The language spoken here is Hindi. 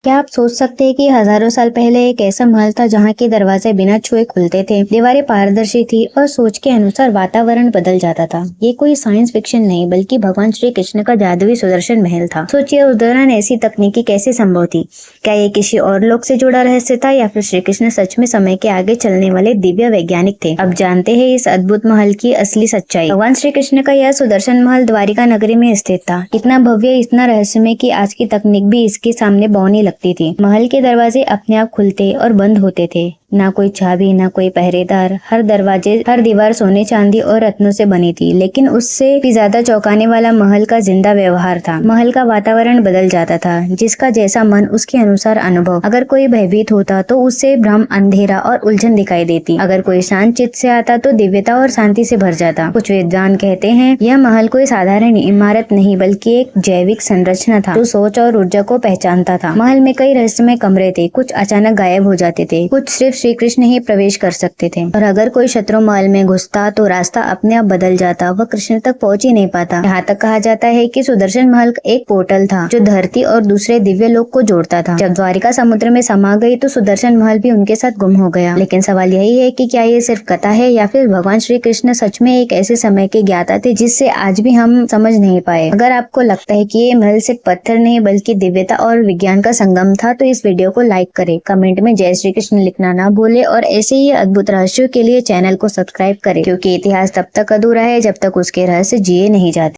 क्या आप सोच सकते हैं कि हजारों साल पहले एक ऐसा महल था जहाँ के दरवाजे बिना छुए खुलते थे, दीवारें पारदर्शी थी और सोच के अनुसार वातावरण बदल जाता था। ये कोई साइंस फिक्शन नहीं बल्कि भगवान श्री कृष्ण का जादुई सुदर्शन महल था। सोचिए उस दौरान ऐसी तकनीकी कैसे संभव थी। क्या ये किसी और लोक से जुड़ा रहस्य था या फिर श्री कृष्ण सच में समय के आगे चलने वाले दिव्य वैज्ञानिक थे। अब जानते हैं इस अद्भुत महल की असली सच्चाई। भगवान श्री कृष्ण का यह सुदर्शन महल द्वारिका नगरी में स्थित था। इतना भव्य, इतना रहस्यमय कि आज की तकनीक भी इसके सामने बौनी लगती थी। महल के दरवाजे अपने आप खुलते और बंद होते थे, ना कोई चाबी ना कोई पहरेदार। हर दीवार सोने चांदी और रत्नों से बनी थी। लेकिन उससे भी ज्यादा चौंकाने वाला महल का जिंदा व्यवहार था। महल का वातावरण बदल जाता था, जिसका जैसा मन उसके अनुसार अनुभव। अगर कोई भयभीत होता तो उससे भ्रम, अंधेरा और उलझन दिखाई देती। अगर कोई शांत चित्त से आता तो दिव्यता और शांति से भर जाता। कुछ विद्वान कहते हैं यह महल कोई साधारण इमारत नहीं बल्कि एक जैविक संरचना था जो सोच और ऊर्जा को पहचानता था। महल में कई रहस्यमय कमरे थे, कुछ अचानक गायब हो जाते थे, कुछ सिर्फ श्री कृष्ण ही प्रवेश कर सकते थे। और अगर कोई शत्रु महल में घुसता तो रास्ता अपने आप बदल जाता, वह कृष्ण तक पहुंच ही नहीं पाता। यहाँ तक कहा जाता है कि सुदर्शन महल एक पोर्टल था जो धरती और दूसरे दिव्य लोक को जोड़ता था। जब द्वारिका समुद्र में समा गई तो सुदर्शन महल भी उनके साथ गुम हो गया। लेकिन सवाल यही है कि क्या ये सिर्फ कथा है या फिर भगवान श्री कृष्ण सच में एक ऐसे समय के ज्ञाता थे जिससे आज भी हम समझ नहीं पाए। अगर आपको लगता है कि ये महल सिर्फ पत्थर नहीं बल्कि दिव्यता और विज्ञान का संगम था तो इस वीडियो को लाइक करें, कमेंट में जय श्री कृष्ण लिखना ना भूले और ऐसे ही अद्भुत रहस्यों के लिए चैनल को सब्सक्राइब करें, क्योंकि इतिहास तब तक अधूरा है जब तक उसके रहस्य जिए नहीं जाते।